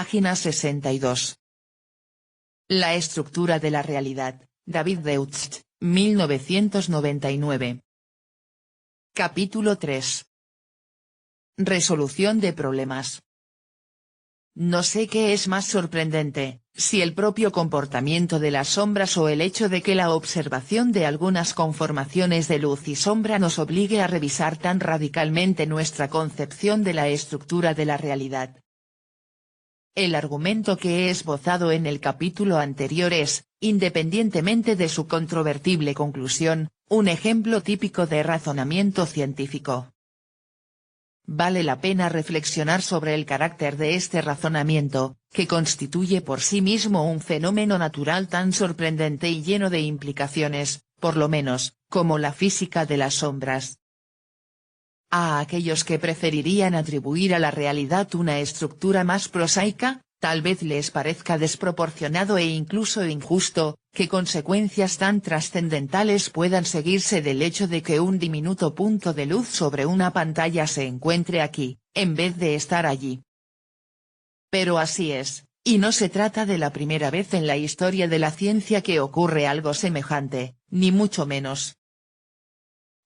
Página 62. La estructura de la realidad, David Deutsch, 1999. Capítulo 3. Resolución de problemas. No sé qué es más sorprendente, si el propio comportamiento de las sombras o el hecho de que la observación de algunas conformaciones de luz y sombra nos obligue a revisar tan radicalmente nuestra concepción de la estructura de la realidad. El argumento que he esbozado en el capítulo anterior es, independientemente de su controvertible conclusión, un ejemplo típico de razonamiento científico. Vale la pena reflexionar sobre el carácter de este razonamiento, que constituye por sí mismo un fenómeno natural tan sorprendente y lleno de implicaciones, por lo menos, como la física de las sombras. A aquellos que preferirían atribuir a la realidad una estructura más prosaica, tal vez les parezca desproporcionado e incluso injusto, que consecuencias tan trascendentales puedan seguirse del hecho de que un diminuto punto de luz sobre una pantalla se encuentre aquí, en vez de estar allí. Pero así es, y no se trata de la primera vez en la historia de la ciencia que ocurre algo semejante, ni mucho menos.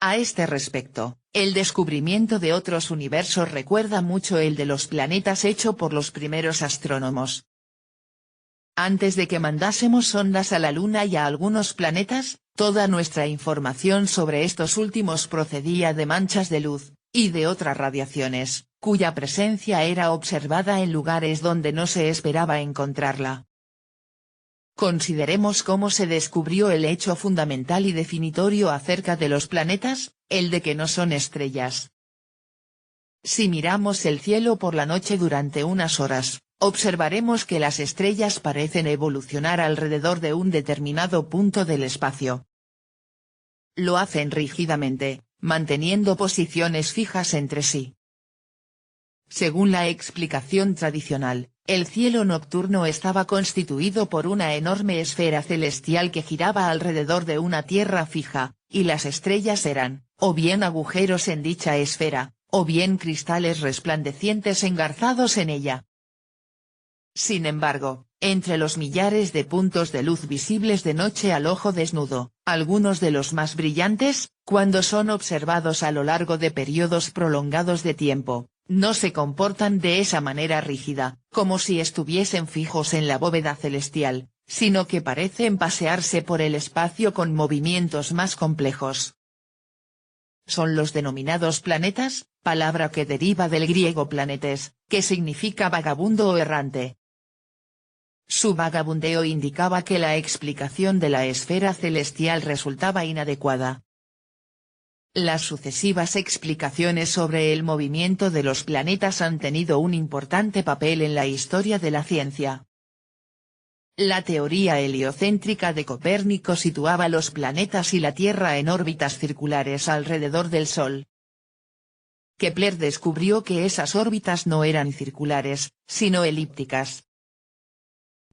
A este respecto, el descubrimiento de otros universos recuerda mucho el de los planetas hecho por los primeros astrónomos. Antes de que mandásemos sondas a la Luna y a algunos planetas, toda nuestra información sobre estos últimos procedía de manchas de luz, y de otras radiaciones, cuya presencia era observada en lugares donde no se esperaba encontrarla. Consideremos cómo se descubrió el hecho fundamental y definitorio acerca de los planetas, el de que no son estrellas. Si miramos el cielo por la noche durante unas horas, observaremos que las estrellas parecen evolucionar alrededor de un determinado punto del espacio. Lo hacen rígidamente, manteniendo posiciones fijas entre sí. Según la explicación tradicional, el cielo nocturno estaba constituido por una enorme esfera celestial que giraba alrededor de una tierra fija, y las estrellas eran, o bien agujeros en dicha esfera, o bien cristales resplandecientes engarzados en ella. Sin embargo, entre los millares de puntos de luz visibles de noche al ojo desnudo, algunos de los más brillantes, cuando son observados a lo largo de periodos prolongados de tiempo, no se comportan de esa manera rígida, como si estuviesen fijos en la bóveda celestial, sino que parecen pasearse por el espacio con movimientos más complejos. Son los denominados planetas, palabra que deriva del griego planetes, que significa vagabundo o errante. Su vagabundeo indicaba que la explicación de la esfera celestial resultaba inadecuada. Las sucesivas explicaciones sobre el movimiento de los planetas han tenido un importante papel en la historia de la ciencia. La teoría heliocéntrica de Copérnico situaba los planetas y la Tierra en órbitas circulares alrededor del Sol. Kepler descubrió que esas órbitas no eran circulares, sino elípticas.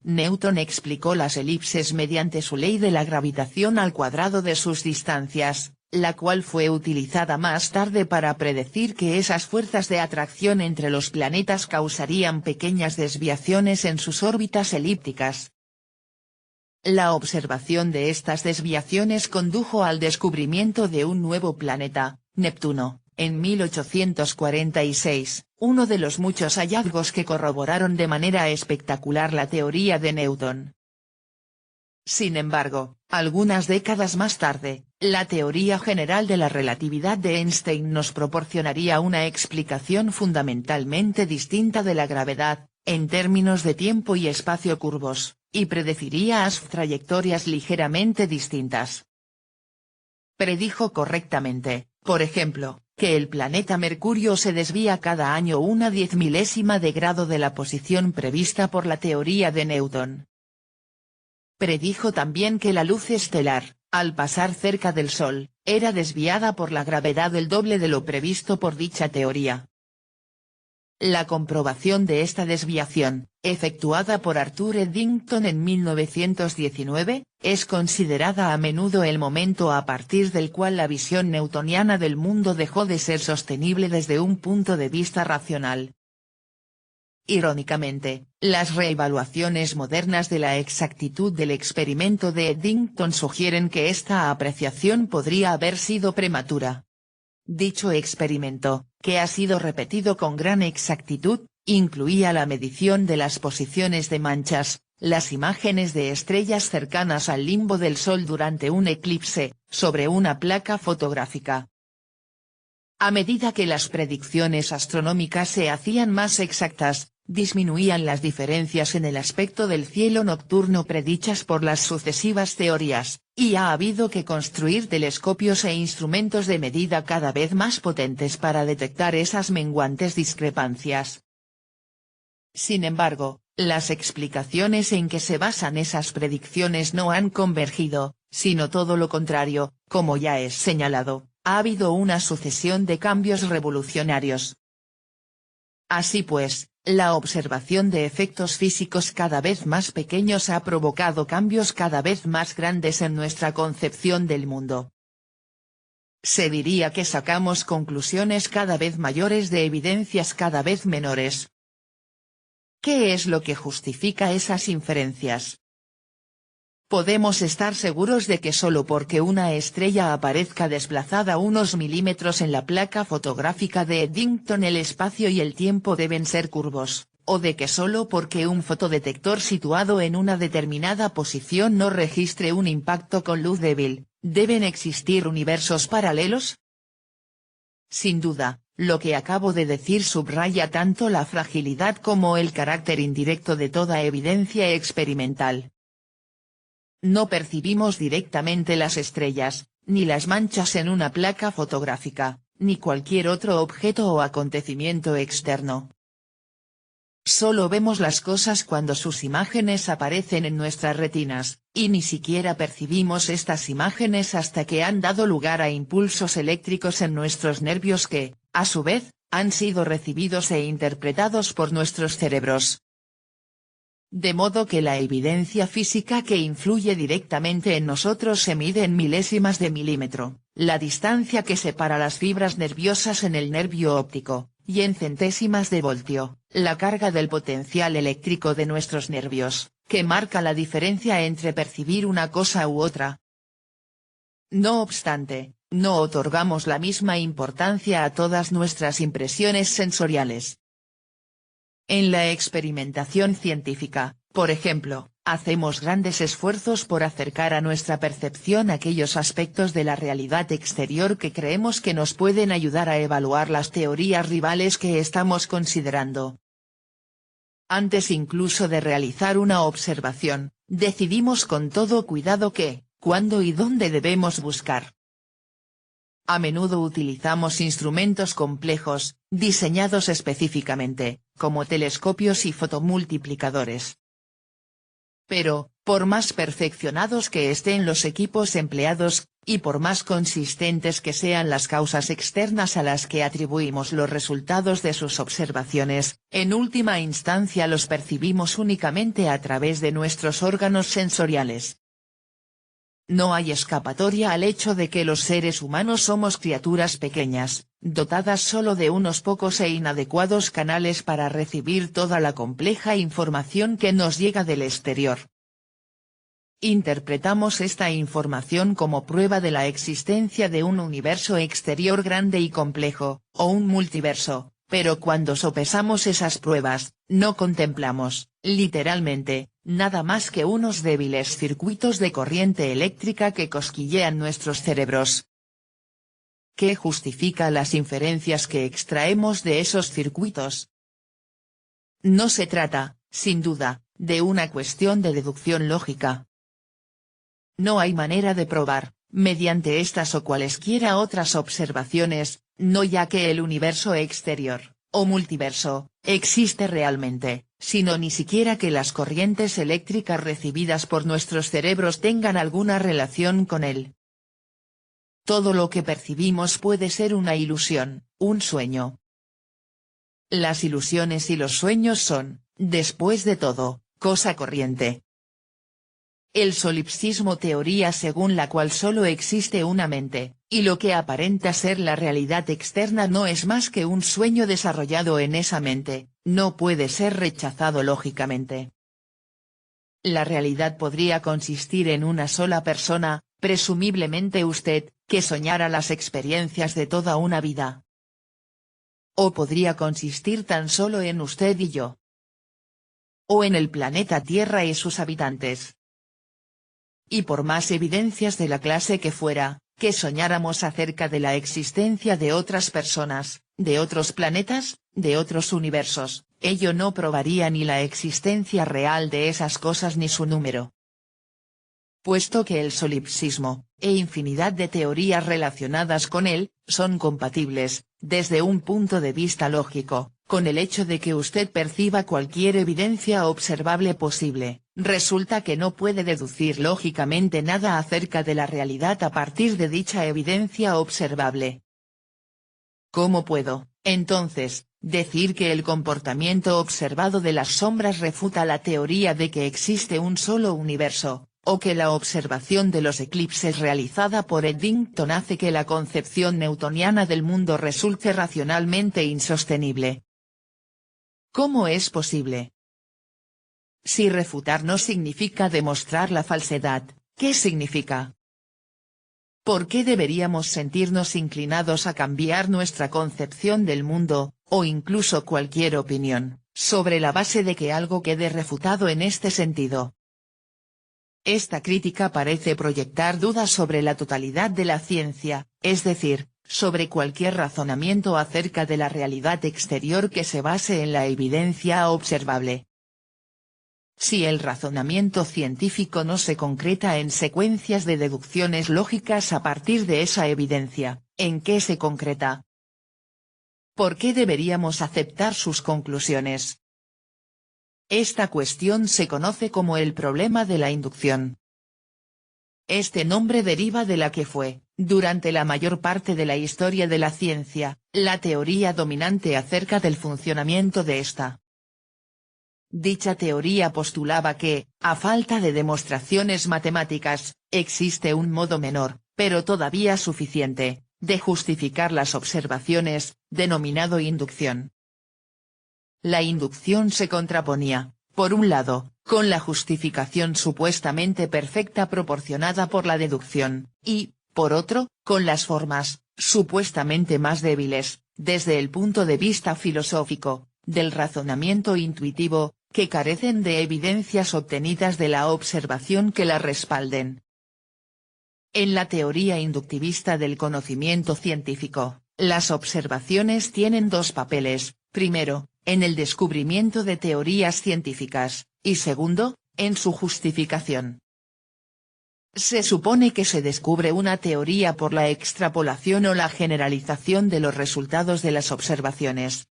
Newton explicó las elipses mediante su ley de la gravitación al cuadrado de sus distancias, la cual fue utilizada más tarde para predecir que esas fuerzas de atracción entre los planetas causarían pequeñas desviaciones en sus órbitas elípticas. La observación de estas desviaciones condujo al descubrimiento de un nuevo planeta, Neptuno, en 1846, uno de los muchos hallazgos que corroboraron de manera espectacular la teoría de Newton. Sin embargo, algunas décadas más tarde, la teoría general de la relatividad de Einstein nos proporcionaría una explicación fundamentalmente distinta de la gravedad, en términos de tiempo y espacio curvos, y predeciría trayectorias ligeramente distintas. Predijo correctamente, por ejemplo, que el planeta Mercurio se desvía cada año una 10 milésima de grado de la posición prevista por la teoría de Newton. Predijo también que la luz estelar, al pasar cerca del Sol, era desviada por la gravedad el doble de lo previsto por dicha teoría. La comprobación de esta desviación, efectuada por Arthur Eddington en 1919, es considerada a menudo el momento a partir del cual la visión newtoniana del mundo dejó de ser sostenible desde un punto de vista racional. Irónicamente, las reevaluaciones modernas de la exactitud del experimento de Eddington sugieren que esta apreciación podría haber sido prematura. Dicho experimento, que ha sido repetido con gran exactitud, incluía la medición de las posiciones de manchas, las imágenes de estrellas cercanas al limbo del Sol durante un eclipse, sobre una placa fotográfica. A medida que las predicciones astronómicas se hacían más exactas, disminuían las diferencias en el aspecto del cielo nocturno predichas por las sucesivas teorías, y ha habido que construir telescopios e instrumentos de medida cada vez más potentes para detectar esas menguantes discrepancias. Sin embargo, las explicaciones en que se basan esas predicciones no han convergido, sino todo lo contrario, como ya es señalado, ha habido una sucesión de cambios revolucionarios. Así pues, la observación de efectos físicos cada vez más pequeños ha provocado cambios cada vez más grandes en nuestra concepción del mundo. Se diría que sacamos conclusiones cada vez mayores de evidencias cada vez menores. ¿Qué es lo que justifica esas inferencias? Podemos estar seguros de que solo porque una estrella aparezca desplazada unos milímetros en la placa fotográfica de Eddington el espacio y el tiempo deben ser curvos, o de que solo porque un fotodetector situado en una determinada posición no registre un impacto con luz débil, deben existir universos paralelos. Sin duda, lo que acabo de decir subraya tanto la fragilidad como el carácter indirecto de toda evidencia experimental. No percibimos directamente las estrellas, ni las manchas en una placa fotográfica, ni cualquier otro objeto o acontecimiento externo. Solo vemos las cosas cuando sus imágenes aparecen en nuestras retinas, y ni siquiera percibimos estas imágenes hasta que han dado lugar a impulsos eléctricos en nuestros nervios que, a su vez, han sido recibidos e interpretados por nuestros cerebros. De modo que la evidencia física que influye directamente en nosotros se mide en milésimas de milímetro, la distancia que separa las fibras nerviosas en el nervio óptico, y en centésimas de voltio, la carga del potencial eléctrico de nuestros nervios, que marca la diferencia entre percibir una cosa u otra. No obstante, no otorgamos la misma importancia a todas nuestras impresiones sensoriales. En la experimentación científica, por ejemplo, hacemos grandes esfuerzos por acercar a nuestra percepción aquellos aspectos de la realidad exterior que creemos que nos pueden ayudar a evaluar las teorías rivales que estamos considerando. Antes incluso de realizar una observación, decidimos con todo cuidado qué, cuándo y dónde debemos buscar. A menudo utilizamos instrumentos complejos, diseñados específicamente, como telescopios y fotomultiplicadores. Pero, por más perfeccionados que estén los equipos empleados, y por más consistentes que sean las causas externas a las que atribuimos los resultados de sus observaciones, en última instancia los percibimos únicamente a través de nuestros órganos sensoriales. No hay escapatoria al hecho de que los seres humanos somos criaturas pequeñas, dotadas solo de unos pocos e inadecuados canales para recibir toda la compleja información que nos llega del exterior. Interpretamos esta información como prueba de la existencia de un universo exterior grande y complejo, o un multiverso, pero cuando sopesamos esas pruebas, no contemplamos, literalmente, nada más que unos débiles circuitos de corriente eléctrica que cosquillean nuestros cerebros. ¿Qué justifica las inferencias que extraemos de esos circuitos? No se trata, sin duda, de una cuestión de deducción lógica. No hay manera de probar, mediante estas o cualesquiera otras observaciones, no ya que el universo exterior, o multiverso, existe realmente, sino ni siquiera que las corrientes eléctricas recibidas por nuestros cerebros tengan alguna relación con él. Todo lo que percibimos puede ser una ilusión, un sueño. Las ilusiones y los sueños son, después de todo, cosa corriente. El solipsismo, teoría según la cual solo existe una mente, y lo que aparenta ser la realidad externa no es más que un sueño desarrollado en esa mente, no puede ser rechazado lógicamente. La realidad podría consistir en una sola persona, presumiblemente usted, que soñara las experiencias de toda una vida. O podría consistir tan solo en usted y yo. O en el planeta Tierra y sus habitantes. Y por más evidencias de la clase que fuera, que soñáramos acerca de la existencia de otras personas, de otros planetas, de otros universos, ello no probaría ni la existencia real de esas cosas ni su número. Puesto que el solipsismo, e infinidad de teorías relacionadas con él, son compatibles, desde un punto de vista lógico, con el hecho de que usted perciba cualquier evidencia observable posible, resulta que no puede deducir lógicamente nada acerca de la realidad a partir de dicha evidencia observable. ¿Cómo puedo, entonces, decir que el comportamiento observado de las sombras refuta la teoría de que existe un solo universo, o que la observación de los eclipses realizada por Eddington hace que la concepción newtoniana del mundo resulte racionalmente insostenible? ¿Cómo es posible? Si refutar no significa demostrar la falsedad, ¿qué significa? ¿Por qué deberíamos sentirnos inclinados a cambiar nuestra concepción del mundo, o incluso cualquier opinión, sobre la base de que algo quede refutado en este sentido? Esta crítica parece proyectar dudas sobre la totalidad de la ciencia, es decir, sobre cualquier razonamiento acerca de la realidad exterior que se base en la evidencia observable. Si el razonamiento científico no se concreta en secuencias de deducciones lógicas a partir de esa evidencia, ¿en qué se concreta? ¿Por qué deberíamos aceptar sus conclusiones? Esta cuestión se conoce como el problema de la inducción. Este nombre deriva de la que fue, durante la mayor parte de la historia de la ciencia, la teoría dominante acerca del funcionamiento de esta. Dicha teoría postulaba que, a falta de demostraciones matemáticas, existe un modo menor, pero todavía suficiente, de justificar las observaciones, denominado inducción. La inducción se contraponía, por un lado, con la justificación supuestamente perfecta proporcionada por la deducción, y, por otro, con las formas, supuestamente más débiles, desde el punto de vista filosófico, del razonamiento intuitivo, que carecen de evidencias obtenidas de la observación que la respalden. En la teoría inductivista del conocimiento científico, las observaciones tienen dos papeles, primero, en el descubrimiento de teorías científicas, y segundo, en su justificación. Se supone que se descubre una teoría por la extrapolación o la generalización de los resultados de las observaciones.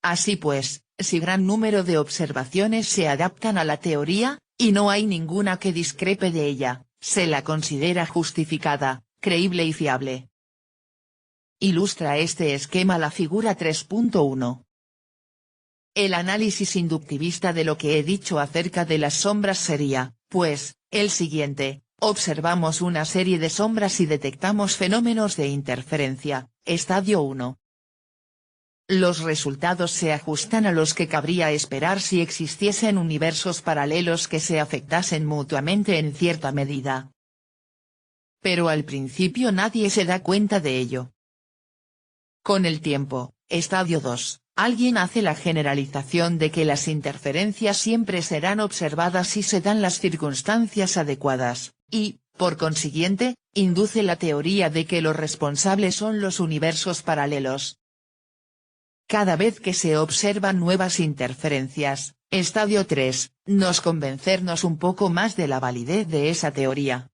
Así pues, si gran número de observaciones se adaptan a la teoría, y no hay ninguna que discrepe de ella, se la considera justificada, creíble y fiable. Ilustra este esquema la figura 3.1. El análisis inductivista de lo que he dicho acerca de las sombras sería, pues, el siguiente: observamos una serie de sombras y detectamos fenómenos de interferencia, estadio 1. Los resultados se ajustan a los que cabría esperar si existiesen universos paralelos que se afectasen mutuamente en cierta medida. Pero al principio nadie se da cuenta de ello. Con el tiempo, estadio 2, alguien hace la generalización de que las interferencias siempre serán observadas si se dan las circunstancias adecuadas, y, por consiguiente, induce la teoría de que los responsables son los universos paralelos. Cada vez que se observan nuevas interferencias, estadio 3, nos convencernos un poco más de la validez de esa teoría.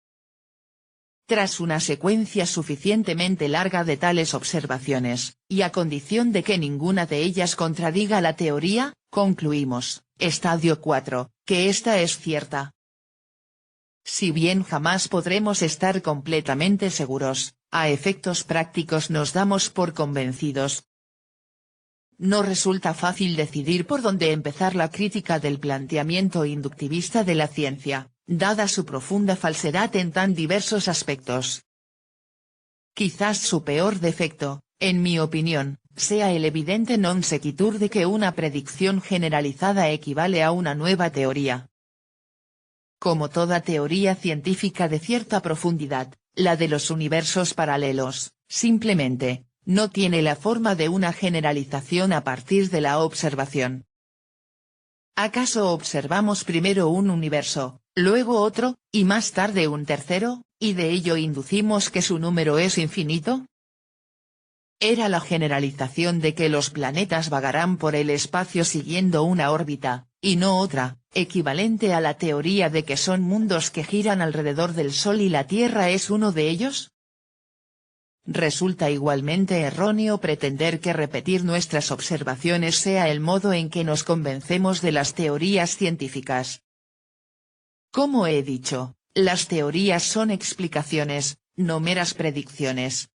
Tras una secuencia suficientemente larga de tales observaciones, y a condición de que ninguna de ellas contradiga la teoría, concluimos, estadio 4, que esta es cierta. Si bien jamás podremos estar completamente seguros, a efectos prácticos nos damos por convencidos. No resulta fácil decidir por dónde empezar la crítica del planteamiento inductivista de la ciencia, dada su profunda falsedad en tan diversos aspectos. Quizás su peor defecto, en mi opinión, sea el evidente non sequitur de que una predicción generalizada equivale a una nueva teoría. Como toda teoría científica de cierta profundidad, la de los universos paralelos, simplemente, no tiene la forma de una generalización a partir de la observación. ¿Acaso observamos primero un universo, luego otro, y más tarde un tercero, y de ello inducimos que su número es infinito? Era la generalización de que los planetas vagarán por el espacio siguiendo una órbita, y no otra, equivalente a la teoría de que son mundos que giran alrededor del Sol y la Tierra es uno de ellos. Resulta igualmente erróneo pretender que repetir nuestras observaciones sea el modo en que nos convencemos de las teorías científicas. Como he dicho, las teorías son explicaciones, no meras predicciones.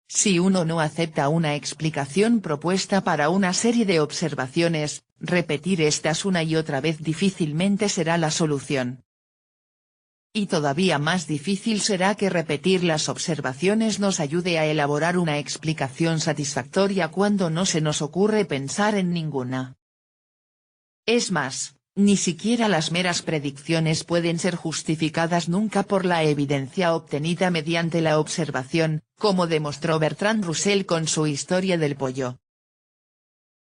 Si uno no acepta una explicación propuesta para una serie de observaciones, repetir estas una y otra vez difícilmente será la solución. Y todavía más difícil será que repetir las observaciones nos ayude a elaborar una explicación satisfactoria cuando no se nos ocurre pensar en ninguna. Es más, ni siquiera las meras predicciones pueden ser justificadas nunca por la evidencia obtenida mediante la observación, como demostró Bertrand Russell con su historia del pollo.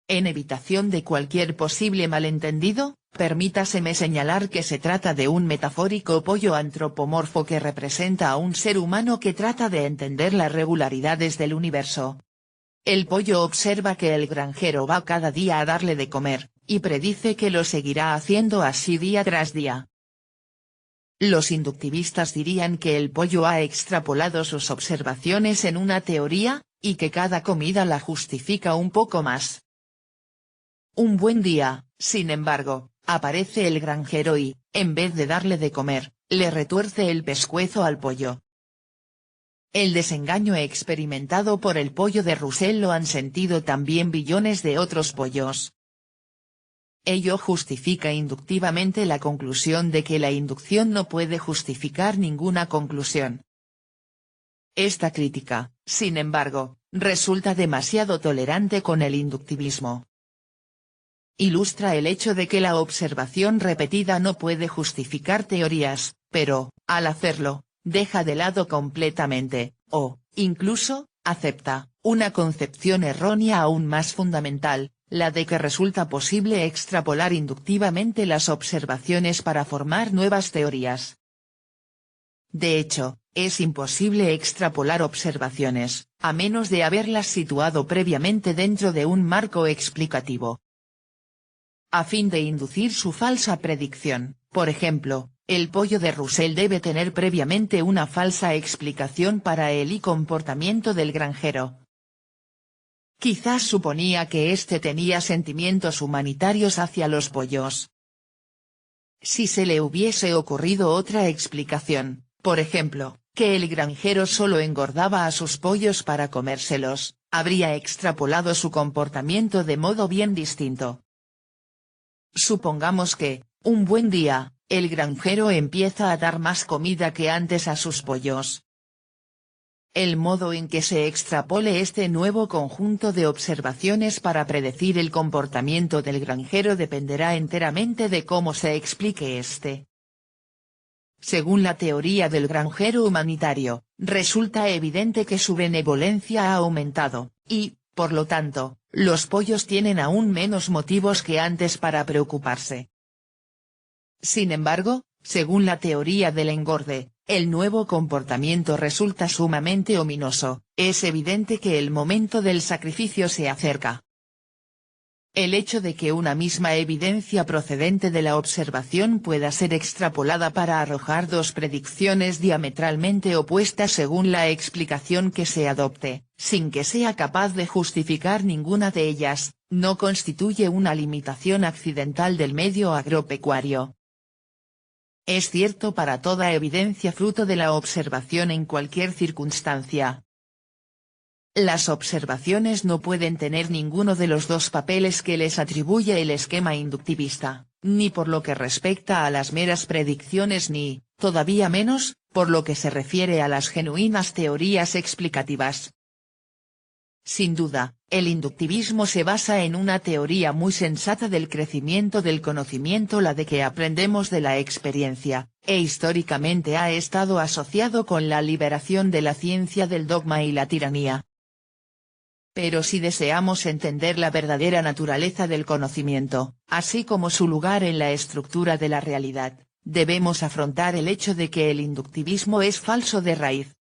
En evitación de cualquier posible malentendido, permítaseme señalar que se trata de un metafórico pollo antropomorfo que representa a un ser humano que trata de entender las regularidades del universo. El pollo observa que el granjero va cada día a darle de comer, y predice que lo seguirá haciendo así día tras día. Los inductivistas dirían que el pollo ha extrapolado sus observaciones en una teoría, y que cada comida la justifica un poco más. Un buen día, sin embargo, aparece el granjero y, en vez de darle de comer, le retuerce el pescuezo al pollo. El desengaño experimentado por el pollo de Russell lo han sentido también billones de otros pollos. Ello justifica inductivamente la conclusión de que la inducción no puede justificar ninguna conclusión. Esta crítica, sin embargo, resulta demasiado tolerante con el inductivismo. Ilustra el hecho de que la observación repetida no puede justificar teorías, pero, al hacerlo, deja de lado completamente, o, incluso, acepta, una concepción errónea aún más fundamental, la de que resulta posible extrapolar inductivamente las observaciones para formar nuevas teorías. De hecho, es imposible extrapolar observaciones, a menos de haberlas situado previamente dentro de un marco explicativo. A fin de inducir su falsa predicción, por ejemplo, el pollo de Russell debe tener previamente una falsa explicación para el comportamiento del granjero. Quizás suponía que éste tenía sentimientos humanitarios hacia los pollos. Si se le hubiese ocurrido otra explicación, por ejemplo, que el granjero solo engordaba a sus pollos para comérselos, habría extrapolado su comportamiento de modo bien distinto. Supongamos que, un buen día, el granjero empieza a dar más comida que antes a sus pollos. El modo en que se extrapole este nuevo conjunto de observaciones para predecir el comportamiento del granjero dependerá enteramente de cómo se explique este. Según la teoría del granjero humanitario, resulta evidente que su benevolencia ha aumentado, y, por lo tanto, los pollos tienen aún menos motivos que antes para preocuparse. Sin embargo, según la teoría del engorde, el nuevo comportamiento resulta sumamente ominoso, es evidente que el momento del sacrificio se acerca. El hecho de que una misma evidencia procedente de la observación pueda ser extrapolada para arrojar dos predicciones diametralmente opuestas según la explicación que se adopte, sin que sea capaz de justificar ninguna de ellas, no constituye una limitación accidental del medio agropecuario. Es cierto para toda evidencia fruto de la observación en cualquier circunstancia. Las observaciones no pueden tener ninguno de los dos papeles que les atribuye el esquema inductivista, ni por lo que respecta a las meras predicciones ni, todavía menos, por lo que se refiere a las genuinas teorías explicativas. Sin duda, el inductivismo se basa en una teoría muy sensata del crecimiento del conocimiento, la de que aprendemos de la experiencia, e históricamente ha estado asociado con la liberación de la ciencia del dogma y la tiranía. Pero si deseamos entender la verdadera naturaleza del conocimiento, así como su lugar en la estructura de la realidad, debemos afrontar el hecho de que el inductivismo es falso de raíz.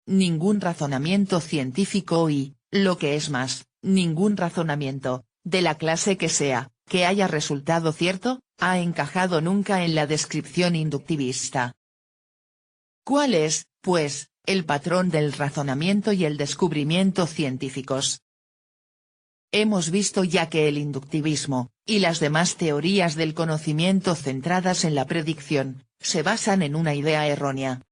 Ningún razonamiento científico y, lo que es más, ningún razonamiento, de la clase que sea, que haya resultado cierto, ha encajado nunca en la descripción inductivista. ¿Cuál es, pues, el patrón del razonamiento y el descubrimiento científicos? Hemos visto ya que el inductivismo, y las demás teorías del conocimiento centradas en la predicción, se basan en una idea errónea.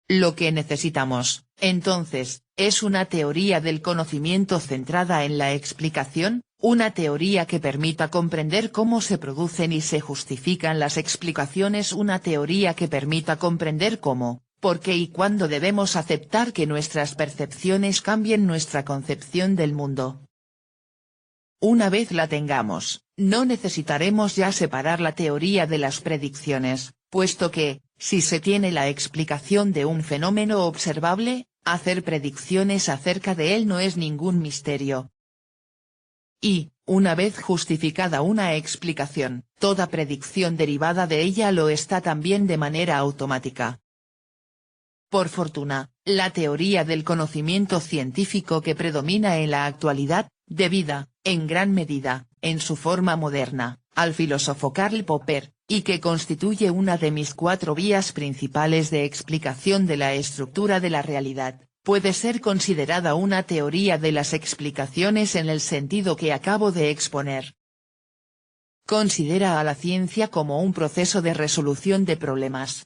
Lo que necesitamos, entonces, es una teoría del conocimiento centrada en la explicación, una teoría que permita comprender cómo se producen y se justifican las explicaciones, una teoría que permita comprender cómo, por qué y cuándo debemos aceptar que nuestras percepciones cambien nuestra concepción del mundo. Una vez la tengamos, no necesitaremos ya separar la teoría de las predicciones, puesto que, si se tiene la explicación de un fenómeno observable, hacer predicciones acerca de él no es ningún misterio. Y, una vez justificada una explicación, toda predicción derivada de ella lo está también de manera automática. Por fortuna, la teoría del conocimiento científico que predomina en la actualidad, debida, en gran medida, en su forma moderna, al filósofo Karl Popper, y que constituye una de mis 4 vías principales de explicación de la estructura de la realidad, puede ser considerada una teoría de las explicaciones en el sentido que acabo de exponer. Considera a la ciencia como un proceso de resolución de problemas.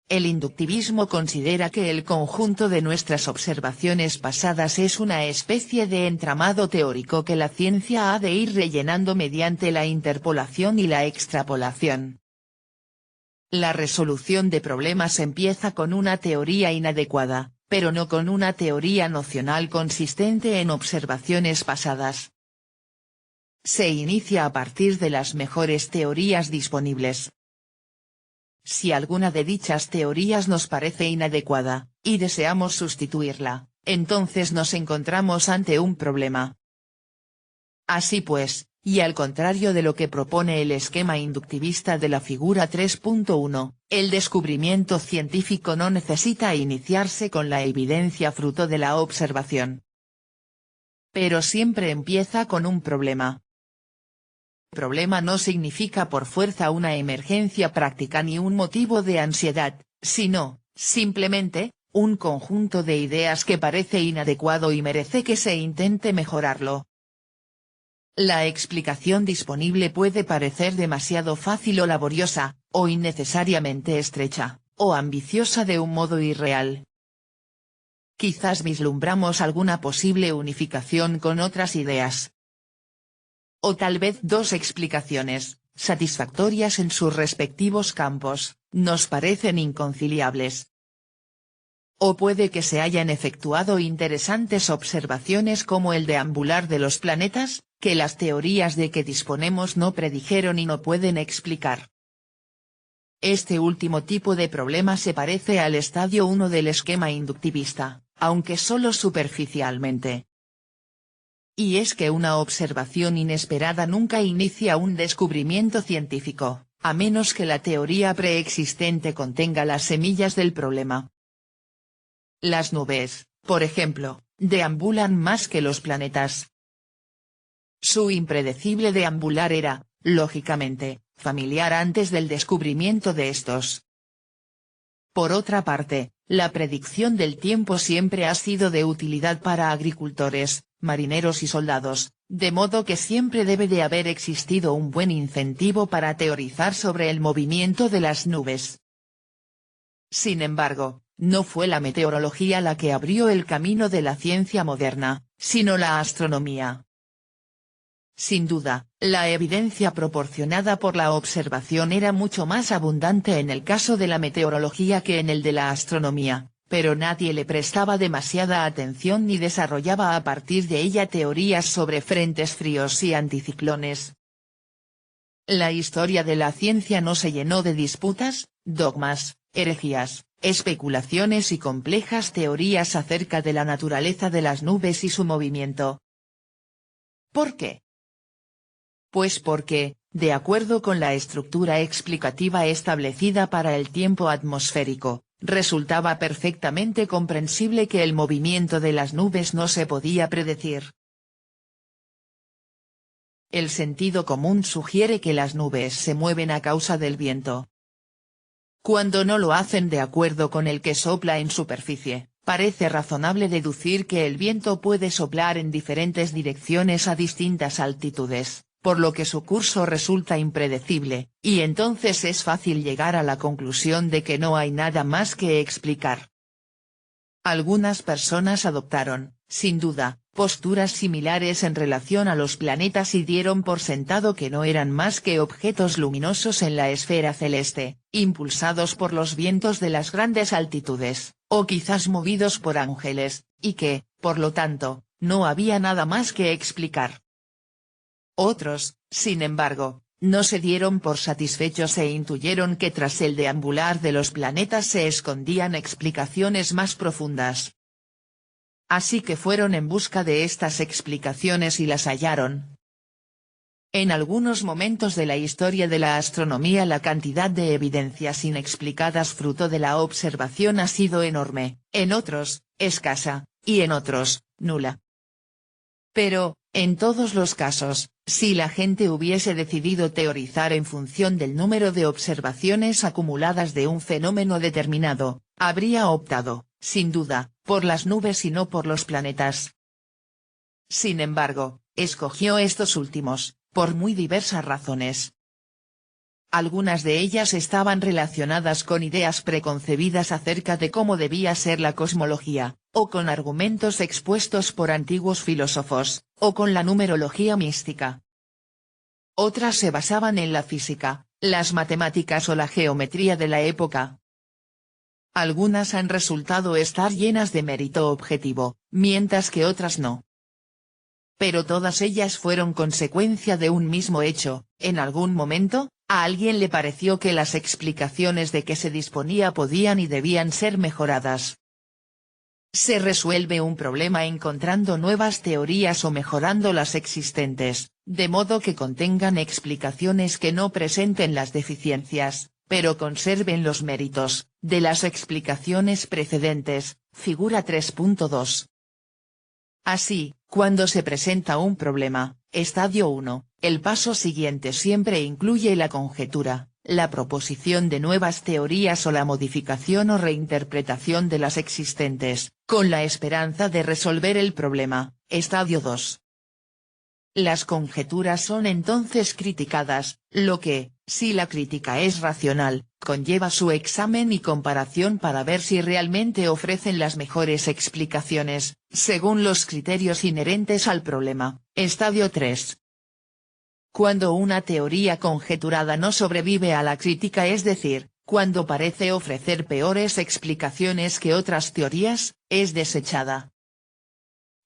El inductivismo considera que el conjunto de nuestras observaciones pasadas es una especie de entramado teórico que la ciencia ha de ir rellenando mediante la interpolación y la extrapolación. La resolución de problemas empieza con una teoría inadecuada, pero no con una teoría nocional consistente en observaciones pasadas. Se inicia a partir de las mejores teorías disponibles. Si alguna de dichas teorías nos parece inadecuada, y deseamos sustituirla, entonces nos encontramos ante un problema. Así pues, y al contrario de lo que propone el esquema inductivista de la figura 3.1, el descubrimiento científico no necesita iniciarse con la evidencia fruto de la observación. Pero siempre empieza con un problema. Problema no significa por fuerza una emergencia práctica ni un motivo de ansiedad, sino, simplemente, un conjunto de ideas que parece inadecuado y merece que se intente mejorarlo. La explicación disponible puede parecer demasiado fácil o laboriosa, o innecesariamente estrecha, o ambiciosa de un modo irreal. Quizás vislumbramos alguna posible unificación con otras ideas. O tal vez 2 explicaciones, satisfactorias en sus respectivos campos, nos parecen inconciliables. O puede que se hayan efectuado interesantes observaciones como el deambular de los planetas, que las teorías de que disponemos no predijeron y no pueden explicar. Este último tipo de problema se parece al estadio 1 del esquema inductivista, aunque solo superficialmente. Y es que una observación inesperada nunca inicia un descubrimiento científico, a menos que la teoría preexistente contenga las semillas del problema. Las nubes, por ejemplo, deambulan más que los planetas. Su impredecible deambular era, lógicamente, familiar antes del descubrimiento de estos. Por otra parte, la predicción del tiempo siempre ha sido de utilidad para agricultores, marineros y soldados, de modo que siempre debe de haber existido un buen incentivo para teorizar sobre el movimiento de las nubes. Sin embargo, no fue la meteorología la que abrió el camino de la ciencia moderna, sino la astronomía. Sin duda, la evidencia proporcionada por la observación era mucho más abundante en el caso de la meteorología que en el de la astronomía, pero nadie le prestaba demasiada atención ni desarrollaba a partir de ella teorías sobre frentes fríos y anticiclones. La historia de la ciencia no se llenó de disputas, dogmas, herejías, especulaciones y complejas teorías acerca de la naturaleza de las nubes y su movimiento. ¿Por qué? Pues porque, de acuerdo con la estructura explicativa establecida para el tiempo atmosférico, resultaba perfectamente comprensible que el movimiento de las nubes no se podía predecir. El sentido común sugiere que las nubes se mueven a causa del viento. Cuando no lo hacen de acuerdo con el que sopla en superficie, parece razonable deducir que el viento puede soplar en diferentes direcciones a distintas altitudes, por lo que su curso resulta impredecible, y entonces es fácil llegar a la conclusión de que no hay nada más que explicar. Algunas personas adoptaron, sin duda, posturas similares en relación a los planetas y dieron por sentado que no eran más que objetos luminosos en la esfera celeste, impulsados por los vientos de las grandes altitudes, o quizás movidos por ángeles, y que, por lo tanto, no había nada más que explicar. Otros, sin embargo, no se dieron por satisfechos e intuyeron que tras el deambular de los planetas se escondían explicaciones más profundas. Así que fueron en busca de estas explicaciones y las hallaron. En algunos momentos de la historia de la astronomía la cantidad de evidencias inexplicadas fruto de la observación ha sido enorme, en otros, escasa, y en otros, nula. Pero, en todos los casos, si la gente hubiese decidido teorizar en función del número de observaciones acumuladas de un fenómeno determinado, habría optado, sin duda, por las nubes y no por los planetas. Sin embargo, escogió estos últimos, por muy diversas razones. Algunas de ellas estaban relacionadas con ideas preconcebidas acerca de cómo debía ser la cosmología, o con argumentos expuestos por antiguos filósofos, o con la numerología mística. Otras se basaban en la física, las matemáticas o la geometría de la época. Algunas han resultado estar llenas de mérito objetivo, mientras que otras no. Pero todas ellas fueron consecuencia de un mismo hecho: en algún momento, a alguien le pareció que las explicaciones de que se disponía podían y debían ser mejoradas. Se resuelve un problema encontrando nuevas teorías o mejorando las existentes, de modo que contengan explicaciones que no presenten las deficiencias, pero conserven los méritos, de las explicaciones precedentes, figura 3.2. Así, cuando se presenta un problema, estadio 1, el paso siguiente siempre incluye la conjetura, la proposición de nuevas teorías o la modificación o reinterpretación de las existentes, con la esperanza de resolver el problema, estadio 2. Las conjeturas son entonces criticadas, lo que, si la crítica es racional, conlleva su examen y comparación para ver si realmente ofrecen las mejores explicaciones, según los criterios inherentes al problema, estadio 3. Cuando una teoría conjeturada no sobrevive a la crítica, es decir, cuando parece ofrecer peores explicaciones que otras teorías, es desechada.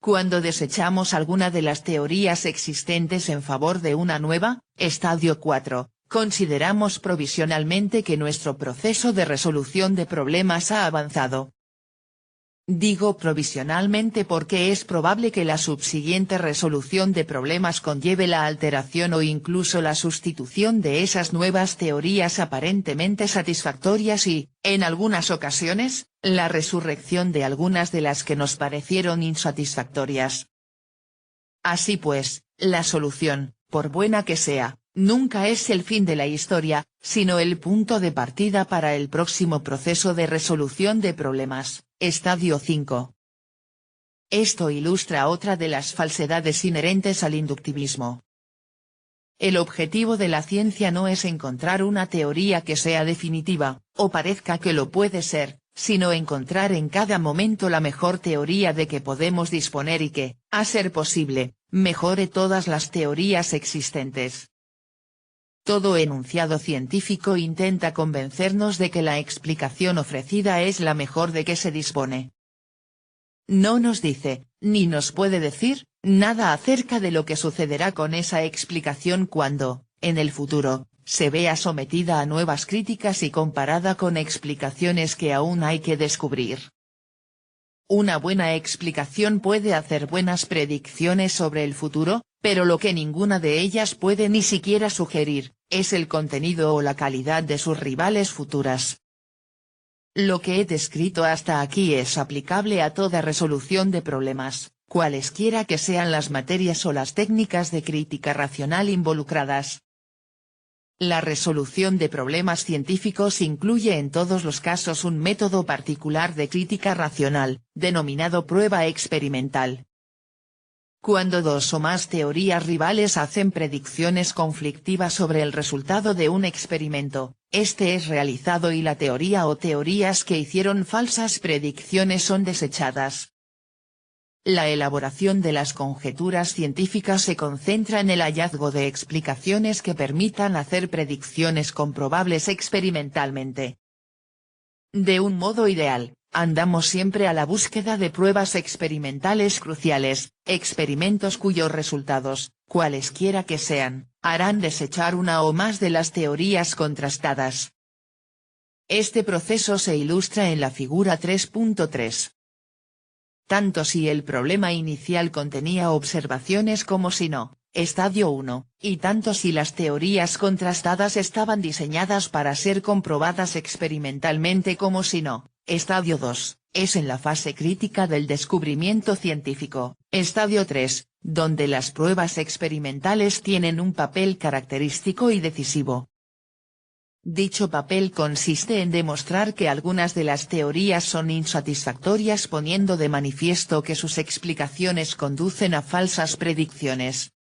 Cuando desechamos alguna de las teorías existentes en favor de una nueva, estadio 4, consideramos provisionalmente que nuestro proceso de resolución de problemas ha avanzado. Digo provisionalmente porque es probable que la subsiguiente resolución de problemas conlleve la alteración o incluso la sustitución de esas nuevas teorías aparentemente satisfactorias y, en algunas ocasiones, la resurrección de algunas de las que nos parecieron insatisfactorias. Así pues, la solución, por buena que sea, nunca es el fin de la historia, sino el punto de partida para el próximo proceso de resolución de problemas, estadio 5. Esto ilustra otra de las falsedades inherentes al inductivismo. El objetivo de la ciencia no es encontrar una teoría que sea definitiva, o parezca que lo puede ser, sino encontrar en cada momento la mejor teoría de que podemos disponer y que, a ser posible, mejore todas las teorías existentes. Todo enunciado científico intenta convencernos de que la explicación ofrecida es la mejor de que se dispone. No nos dice, ni nos puede decir, nada acerca de lo que sucederá con esa explicación cuando, en el futuro, se vea sometida a nuevas críticas y comparada con explicaciones que aún hay que descubrir. Una buena explicación puede hacer buenas predicciones sobre el futuro, pero lo que ninguna de ellas puede ni siquiera sugerir, es el contenido o la calidad de sus rivales futuras. Lo que he descrito hasta aquí es aplicable a toda resolución de problemas, cualesquiera que sean las materias o las técnicas de crítica racional involucradas. La resolución de problemas científicos incluye en todos los casos un método particular de crítica racional, denominado prueba experimental. Cuando dos o más teorías rivales hacen predicciones conflictivas sobre el resultado de un experimento, este es realizado y la teoría o teorías que hicieron falsas predicciones son desechadas. La elaboración de las conjeturas científicas se concentra en el hallazgo de explicaciones que permitan hacer predicciones comprobables experimentalmente. De un modo ideal, andamos siempre a la búsqueda de pruebas experimentales cruciales, experimentos cuyos resultados, cualesquiera que sean, harán desechar una o más de las teorías contrastadas. Este proceso se ilustra en la figura 3.3. Tanto si el problema inicial contenía observaciones como si no, estadio 1, y tanto si las teorías contrastadas estaban diseñadas para ser comprobadas experimentalmente como si no, estadio 2, es en la fase crítica del descubrimiento científico, estadio 3, donde las pruebas experimentales tienen un papel característico y decisivo. Dicho papel consiste en demostrar que algunas de las teorías son insatisfactorias poniendo de manifiesto que sus explicaciones conducen a falsas predicciones.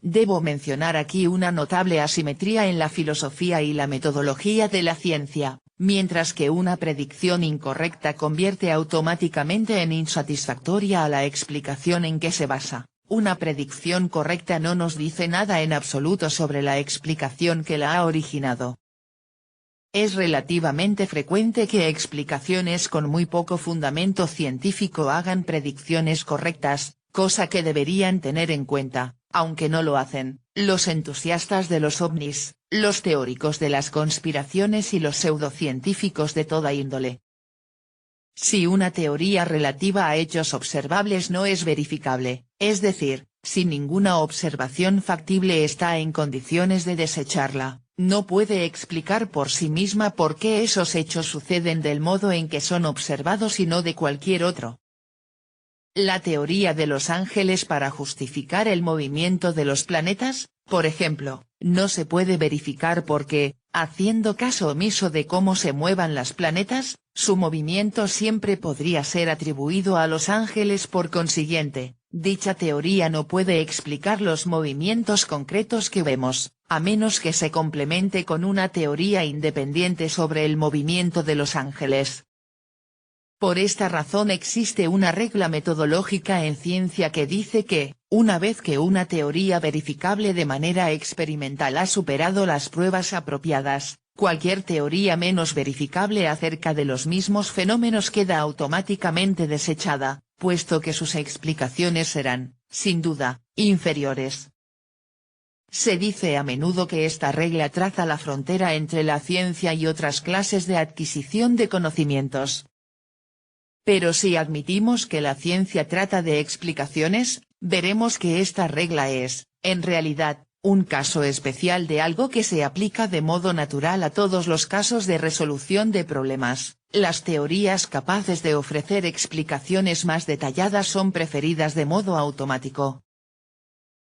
Debo mencionar aquí una notable asimetría en la filosofía y la metodología de la ciencia, mientras que una predicción incorrecta convierte automáticamente en insatisfactoria a la explicación en que se basa. Una predicción correcta no nos dice nada en absoluto sobre la explicación que la ha originado. Es relativamente frecuente que explicaciones con muy poco fundamento científico hagan predicciones correctas, cosa que deberían tener en cuenta, aunque no lo hacen, los entusiastas de los ovnis, los teóricos de las conspiraciones y los pseudocientíficos de toda índole. Si una teoría relativa a hechos observables no es verificable, es decir, si ninguna observación factible está en condiciones de desecharla, no puede explicar por sí misma por qué esos hechos suceden del modo en que son observados y no de cualquier otro. La teoría de los ángeles para justificar el movimiento de los planetas, por ejemplo, no se puede verificar porque, haciendo caso omiso de cómo se muevan los planetas, su movimiento siempre podría ser atribuido a los ángeles. Por consiguiente, dicha teoría no puede explicar los movimientos concretos que vemos, a menos que se complemente con una teoría independiente sobre el movimiento de los ángeles. Por esta razón existe una regla metodológica en ciencia que dice que, una vez que una teoría verificable de manera experimental ha superado las pruebas apropiadas, cualquier teoría menos verificable acerca de los mismos fenómenos queda automáticamente desechada, puesto que sus explicaciones serán, sin duda, inferiores. Se dice a menudo que esta regla traza la frontera entre la ciencia y otras clases de adquisición de conocimientos. Pero si admitimos que la ciencia trata de explicaciones, veremos que esta regla es, en realidad, un caso especial de algo que se aplica de modo natural a todos los casos de resolución de problemas. Las teorías capaces de ofrecer explicaciones más detalladas son preferidas de modo automático.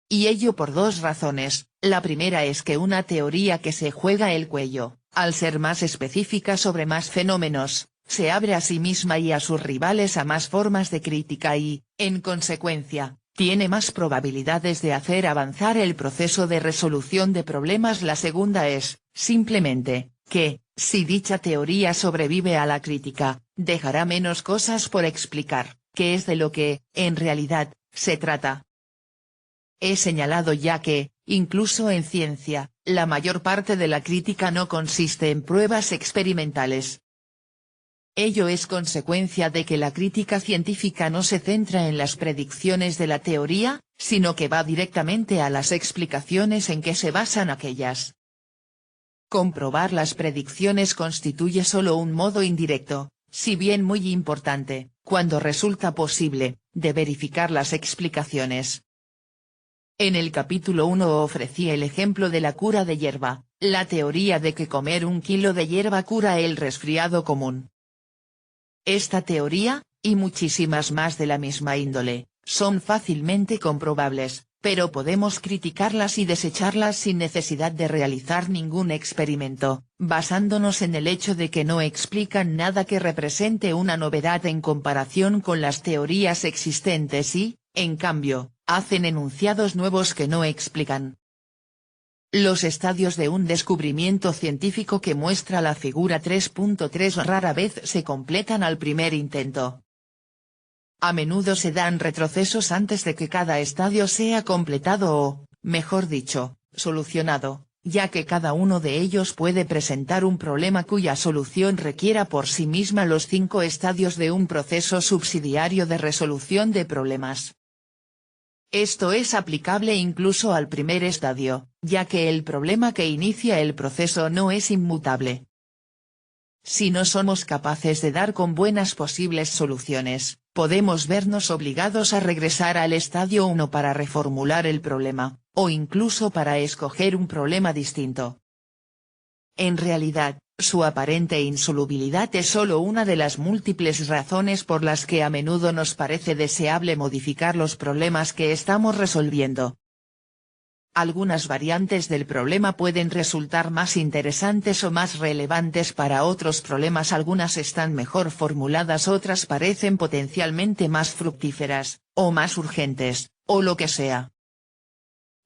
Y ello por dos razones. La primera es que una teoría que se juega el cuello, al ser más específica sobre más fenómenos, se abre a sí misma y a sus rivales a más formas de crítica y, en consecuencia, tiene más probabilidades de hacer avanzar el proceso de resolución de problemas. La segunda es, simplemente, que, si dicha teoría sobrevive a la crítica, dejará menos cosas por explicar, que es de lo que, en realidad, se trata. he señalado ya que, incluso en ciencia, la mayor parte de la crítica no consiste en pruebas experimentales. Ello es consecuencia de que la crítica científica no se centra en las predicciones de la teoría, sino que va directamente a las explicaciones en que se basan aquellas. Comprobar las predicciones constituye solo un modo indirecto, si bien muy importante, cuando resulta posible, de verificar las explicaciones. En el capítulo 1 ofrecí el ejemplo de la cura de hierba, la teoría de que comer 1 kilo de hierba cura el resfriado común. Esta teoría, y muchísimas más de la misma índole, son fácilmente comprobables, pero podemos criticarlas y desecharlas sin necesidad de realizar ningún experimento, basándonos en el hecho de que no explican nada que represente una novedad en comparación con las teorías existentes y, en cambio, hacen enunciados nuevos que no explican. Los estadios de un descubrimiento científico que muestra la figura 3.3 rara vez se completan al primer intento. A menudo se dan retrocesos antes de que cada estadio sea completado o, mejor dicho, solucionado, ya que cada uno de ellos puede presentar un problema cuya solución requiera por sí misma los 5 estadios de un proceso subsidiario de resolución de problemas. Esto es aplicable incluso al primer estadio, ya que el problema que inicia el proceso no es inmutable. Si no somos capaces de dar con buenas posibles soluciones, podemos vernos obligados a regresar al estadio 1 para reformular el problema, o incluso para escoger un problema distinto. En realidad, su aparente insolubilidad es solo una de las múltiples razones por las que a menudo nos parece deseable modificar los problemas que estamos resolviendo. Algunas variantes del problema pueden resultar más interesantes o más relevantes para otros problemas, algunas están mejor formuladas, otras parecen potencialmente más fructíferas, o más urgentes, o lo que sea.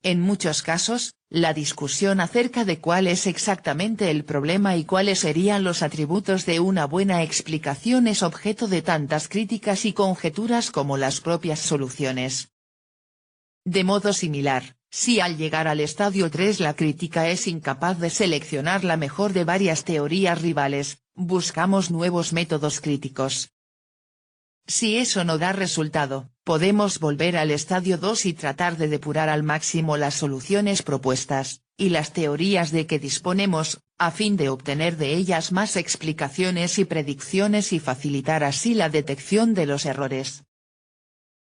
En muchos casos, la discusión acerca de cuál es exactamente el problema y cuáles serían los atributos de una buena explicación es objeto de tantas críticas y conjeturas como las propias soluciones. De modo similar, si al llegar al estadio 3 la crítica es incapaz de seleccionar la mejor de varias teorías rivales, buscamos nuevos métodos críticos. Si eso no da resultado, podemos volver al estadio 2 y tratar de depurar al máximo las soluciones propuestas, y las teorías de que disponemos, a fin de obtener de ellas más explicaciones y predicciones y facilitar así la detección de los errores.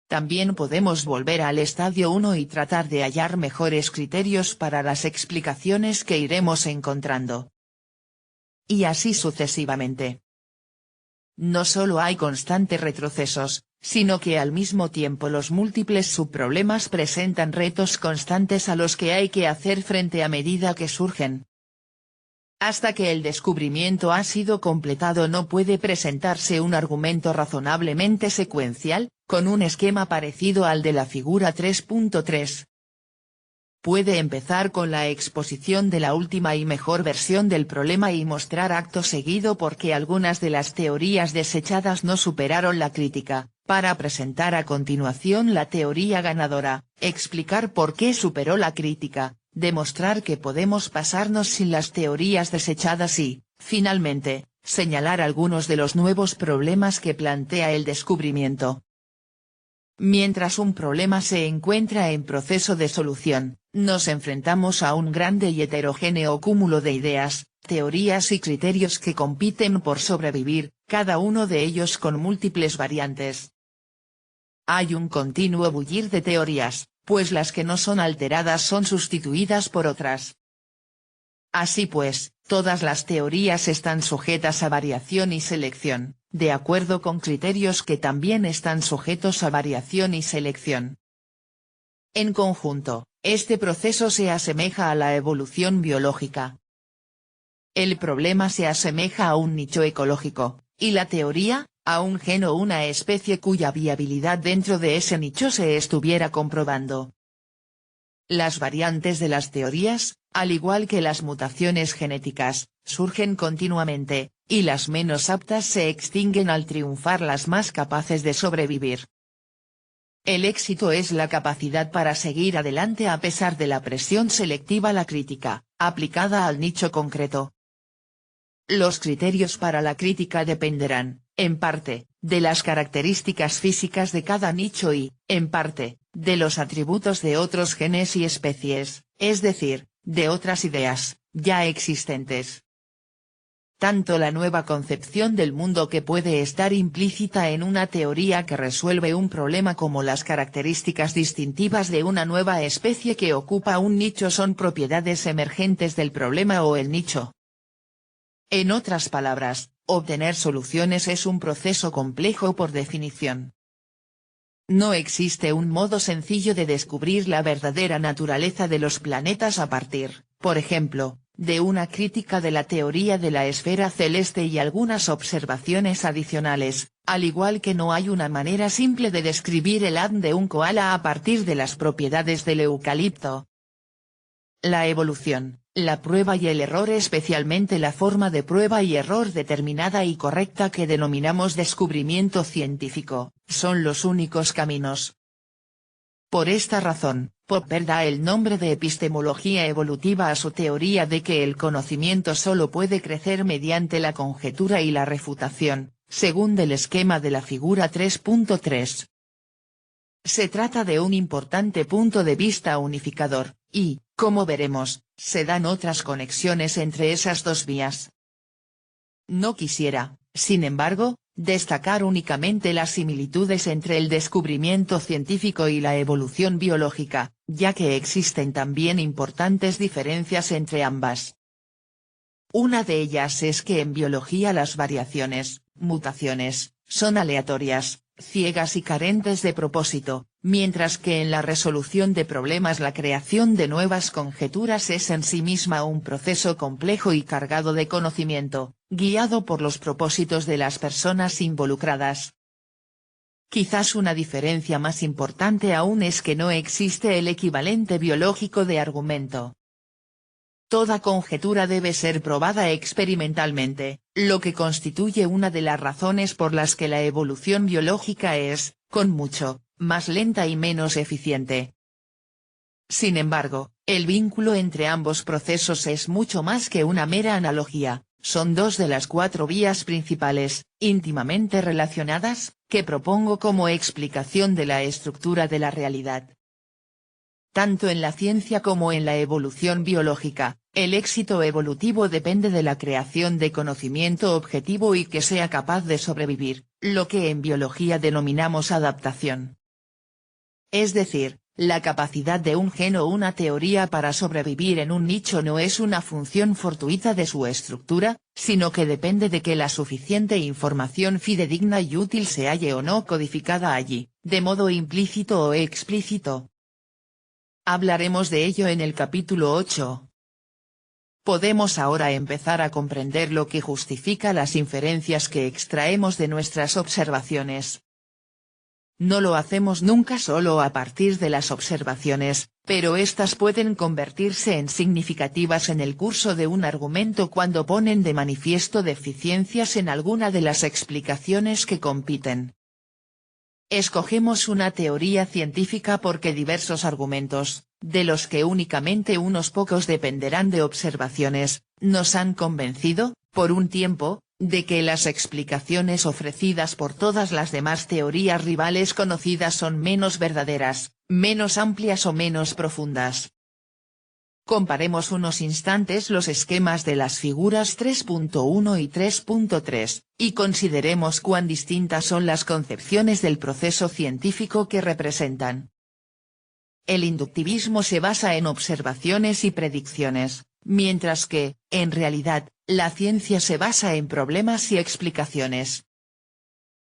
También podemos volver al estadio 1 y tratar de hallar mejores criterios para las explicaciones que iremos encontrando. Y así sucesivamente. No solo hay constantes retrocesos, sino que al mismo tiempo los múltiples subproblemas presentan retos constantes a los que hay que hacer frente a medida que surgen. Hasta que el descubrimiento ha sido completado no puede presentarse un argumento razonablemente secuencial, con un esquema parecido al de la figura 3.3. Puede empezar con la exposición de la última y mejor versión del problema y mostrar acto seguido por qué algunas de las teorías desechadas no superaron la crítica, para presentar a continuación la teoría ganadora, explicar por qué superó la crítica, demostrar que podemos pasarnos sin las teorías desechadas y, finalmente, señalar algunos de los nuevos problemas que plantea el descubrimiento. Mientras un problema se encuentra en proceso de solución, nos enfrentamos a un grande y heterogéneo cúmulo de ideas, teorías y criterios que compiten por sobrevivir, cada uno de ellos con múltiples variantes. Hay un continuo bullir de teorías, pues las que no son alteradas son sustituidas por otras. Así pues, todas las teorías están sujetas a variación y selección, de acuerdo con criterios que también están sujetos a variación y selección. En conjunto, este proceso se asemeja a la evolución biológica. El problema se asemeja a un nicho ecológico, y la teoría, a un gen o una especie cuya viabilidad dentro de ese nicho se estuviera comprobando. Las variantes de las teorías, al igual que las mutaciones genéticas, surgen continuamente, y las menos aptas se extinguen al triunfar las más capaces de sobrevivir. el éxito es la capacidad para seguir adelante a pesar de la presión selectiva, la crítica, aplicada al nicho concreto. Los criterios para la crítica dependerán, en parte, de las características físicas de cada nicho y, en parte, de los atributos de otros genes y especies, es decir, de otras ideas, ya existentes. Tanto la nueva concepción del mundo que puede estar implícita en una teoría que resuelve un problema como las características distintivas de una nueva especie que ocupa un nicho son propiedades emergentes del problema o el nicho. En otras palabras, obtener soluciones es un proceso complejo por definición. No existe un modo sencillo de descubrir la verdadera naturaleza de los planetas a partir, por ejemplo, de una crítica de la teoría de la esfera celeste y algunas observaciones adicionales, al igual que no hay una manera simple de describir el ADN de un koala a partir de las propiedades del eucalipto. La evolución, la prueba y el error, especialmente la forma de prueba y error determinada y correcta que denominamos descubrimiento científico, son los únicos caminos. Por esta razón, Popper da el nombre de epistemología evolutiva a su teoría de que el conocimiento solo puede crecer mediante la conjetura y la refutación, según el esquema de la figura 3.3. Se trata de un importante punto de vista unificador, y, como veremos, se dan otras conexiones entre esas dos vías. No quisiera, sin embargo, destacar únicamente las similitudes entre el descubrimiento científico y la evolución biológica, ya que existen también importantes diferencias entre ambas. Una de ellas es que en biología las variaciones, mutaciones, son aleatorias, ciegas y carentes de propósito, mientras que en la resolución de problemas la creación de nuevas conjeturas es en sí misma un proceso complejo y cargado de conocimiento, guiado por los propósitos de las personas involucradas. Quizás una diferencia más importante aún es que no existe el equivalente biológico de argumento. Toda conjetura debe ser probada experimentalmente, lo que constituye una de las razones por las que la evolución biológica es, con mucho, más lenta y menos eficiente. Sin embargo, el vínculo entre ambos procesos es mucho más que una mera analogía, son dos de las cuatro vías principales, íntimamente relacionadas, que propongo como explicación de la estructura de la realidad. Tanto en la ciencia como en la evolución biológica, el éxito evolutivo depende de la creación de conocimiento objetivo y que sea capaz de sobrevivir, lo que en biología denominamos adaptación. Es decir, la capacidad de un gen o una teoría para sobrevivir en un nicho no es una función fortuita de su estructura, sino que depende de que la suficiente información fidedigna y útil se halle o no codificada allí, de modo implícito o explícito. Hablaremos de ello en el capítulo 8. Podemos ahora empezar a comprender lo que justifica las inferencias que extraemos de nuestras observaciones. No lo hacemos nunca solo a partir de las observaciones, pero éstas pueden convertirse en significativas en el curso de un argumento cuando ponen de manifiesto deficiencias en alguna de las explicaciones que compiten. Escogemos una teoría científica porque diversos argumentos, de los que únicamente unos pocos dependerán de observaciones, nos han convencido, por un tiempo, de que las explicaciones ofrecidas por todas las demás teorías rivales conocidas son menos verdaderas, menos amplias o menos profundas. Comparemos unos instantes los esquemas de las figuras 3.1 y 3.3, y consideremos cuán distintas son las concepciones del proceso científico que representan. El inductivismo se basa en observaciones y predicciones, mientras que, en realidad, la ciencia se basa en problemas y explicaciones.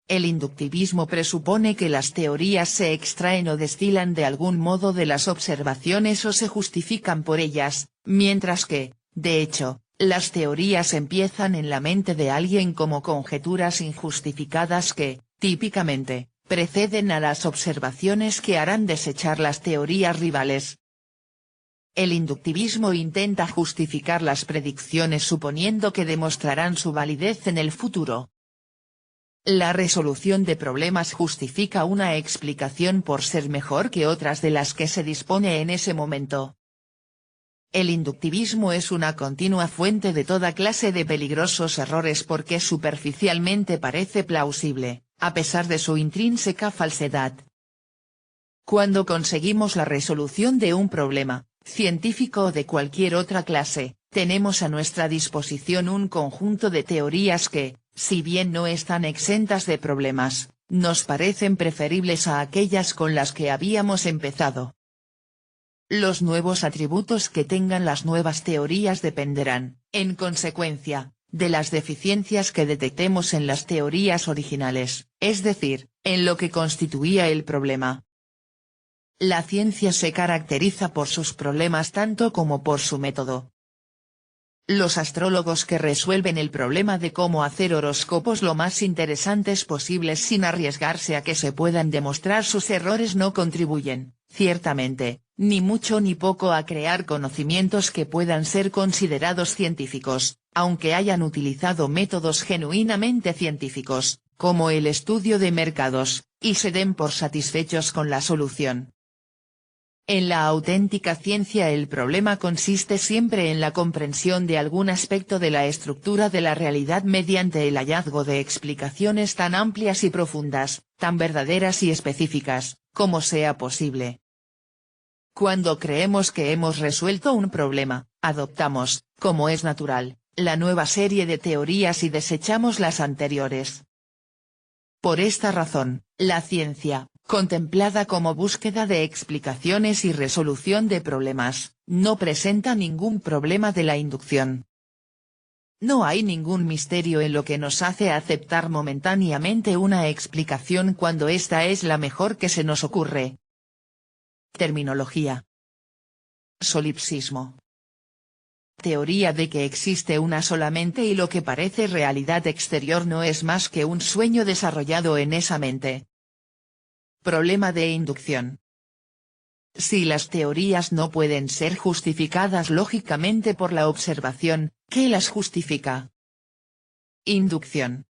El inductivismo presupone que las teorías se extraen o destilan de algún modo de las observaciones o se justifican por ellas, mientras que, de hecho, las teorías empiezan en la mente de alguien como conjeturas injustificadas que, típicamente, preceden a las observaciones que harán desechar las teorías rivales. El inductivismo intenta justificar las predicciones suponiendo que demostrarán su validez en el futuro. La resolución de problemas justifica una explicación por ser mejor que otras de las que se dispone en ese momento. El inductivismo es una continua fuente de toda clase de peligrosos errores porque superficialmente parece plausible, a pesar de su intrínseca falsedad. Cuando conseguimos la resolución de un problema, científico o de cualquier otra clase, tenemos a nuestra disposición un conjunto de teorías que, si bien no están exentas de problemas, nos parecen preferibles a aquellas con las que habíamos empezado. Los nuevos atributos que tengan las nuevas teorías dependerán, en consecuencia, de las deficiencias que detectemos en las teorías originales, es decir, en lo que constituía el problema. La ciencia se caracteriza por sus problemas tanto como por su método. Los astrólogos que resuelven el problema de cómo hacer horóscopos lo más interesantes posibles sin arriesgarse a que se puedan demostrar sus errores no contribuyen, ciertamente, ni mucho ni poco a crear conocimientos que puedan ser considerados científicos, aunque hayan utilizado métodos genuinamente científicos, como el estudio de mercados, y se den por satisfechos con la solución. En la auténtica ciencia el problema consiste siempre en la comprensión de algún aspecto de la estructura de la realidad mediante el hallazgo de explicaciones tan amplias y profundas, tan verdaderas y específicas, como sea posible. Cuando creemos que hemos resuelto un problema, adoptamos, como es natural, la nueva serie de teorías y desechamos las anteriores. Por esta razón, la ciencia, contemplada como búsqueda de explicaciones y resolución de problemas, no presenta ningún problema de la inducción. No hay ningún misterio en lo que nos hace aceptar momentáneamente una explicación cuando esta es la mejor que se nos ocurre. Terminología. Solipsismo. Teoría de que existe una sola mente y lo que parece realidad exterior no es más que un sueño desarrollado en esa mente. Problema de inducción. Si las teorías no pueden ser justificadas lógicamente por la observación, ¿qué las justifica? Inducción.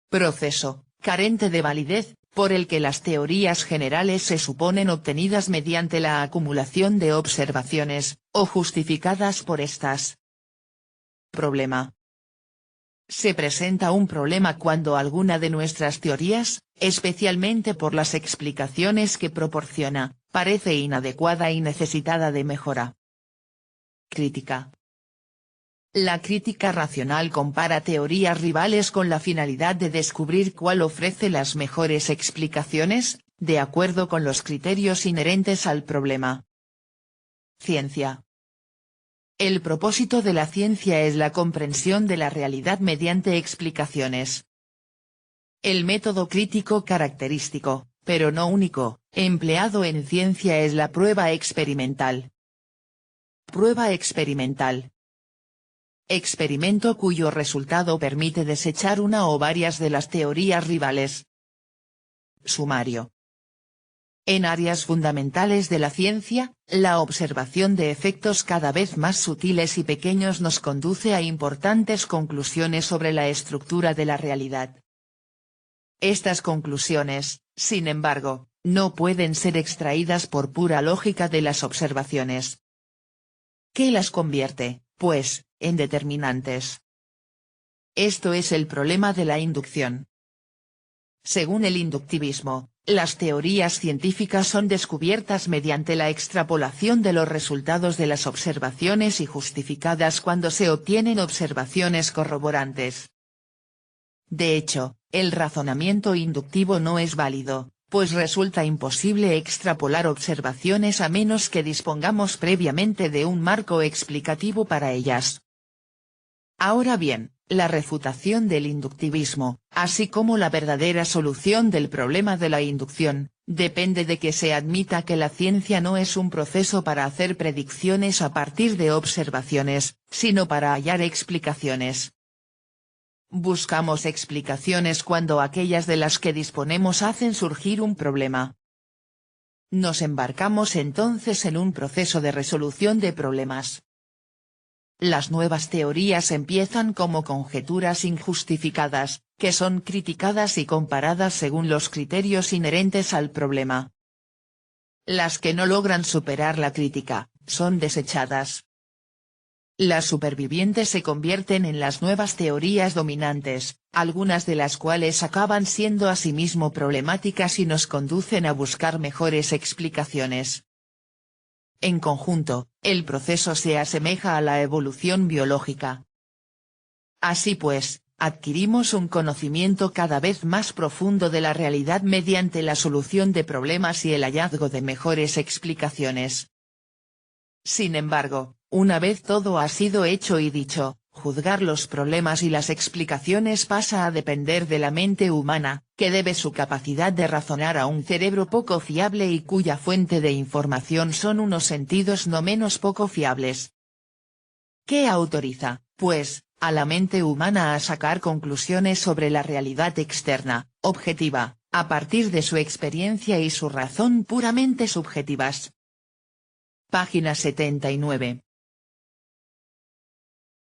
Proceso, carente de validez, por el que las teorías generales se suponen obtenidas mediante la acumulación de observaciones, o justificadas por estas. Problema. Se presenta un problema cuando alguna de nuestras teorías, especialmente por las explicaciones que proporciona, parece inadecuada y necesitada de mejora. Crítica. La crítica racional compara teorías rivales con la finalidad de descubrir cuál ofrece las mejores explicaciones, de acuerdo con los criterios inherentes al problema. Ciencia. El propósito de la ciencia es la comprensión de la realidad mediante explicaciones. El método crítico característico, pero no único, empleado en ciencia es la prueba experimental. Prueba experimental. Experimento cuyo resultado permite desechar una o varias de las teorías rivales. Sumario. En áreas fundamentales de la ciencia, la observación de efectos cada vez más sutiles y pequeños nos conduce a importantes conclusiones sobre la estructura de la realidad. Estas conclusiones, sin embargo, no pueden ser extraídas por pura lógica de las observaciones. ¿Qué las convierte, pues, en determinantes? Esto es el problema de la inducción. Según el inductivismo, las teorías científicas son descubiertas mediante la extrapolación de los resultados de las observaciones y justificadas cuando se obtienen observaciones corroborantes. De hecho, el razonamiento inductivo no es válido, pues resulta imposible extrapolar observaciones a menos que dispongamos previamente de un marco explicativo para ellas. Ahora bien, la refutación del inductivismo, así como la verdadera solución del problema de la inducción, depende de que se admita que la ciencia no es un proceso para hacer predicciones a partir de observaciones, sino para hallar explicaciones. Buscamos explicaciones cuando aquellas de las que disponemos hacen surgir un problema. Nos embarcamos entonces en un proceso de resolución de problemas. Las nuevas teorías empiezan como conjeturas injustificadas, que son criticadas y comparadas según los criterios inherentes al problema. Las que no logran superar la crítica, son desechadas. Las supervivientes se convierten en las nuevas teorías dominantes, algunas de las cuales acaban siendo asimismo problemáticas y nos conducen a buscar mejores explicaciones. En conjunto, el proceso se asemeja a la evolución biológica. Así pues, adquirimos un conocimiento cada vez más profundo de la realidad mediante la solución de problemas y el hallazgo de mejores explicaciones. Sin embargo, una vez todo ha sido hecho y dicho, juzgar los problemas y las explicaciones pasa a depender de la mente humana, que debe su capacidad de razonar a un cerebro poco fiable y cuya fuente de información son unos sentidos no menos poco fiables. ¿Qué autoriza, pues, a la mente humana a sacar conclusiones sobre la realidad externa, objetiva, a partir de su experiencia y su razón puramente subjetivas? Página 79.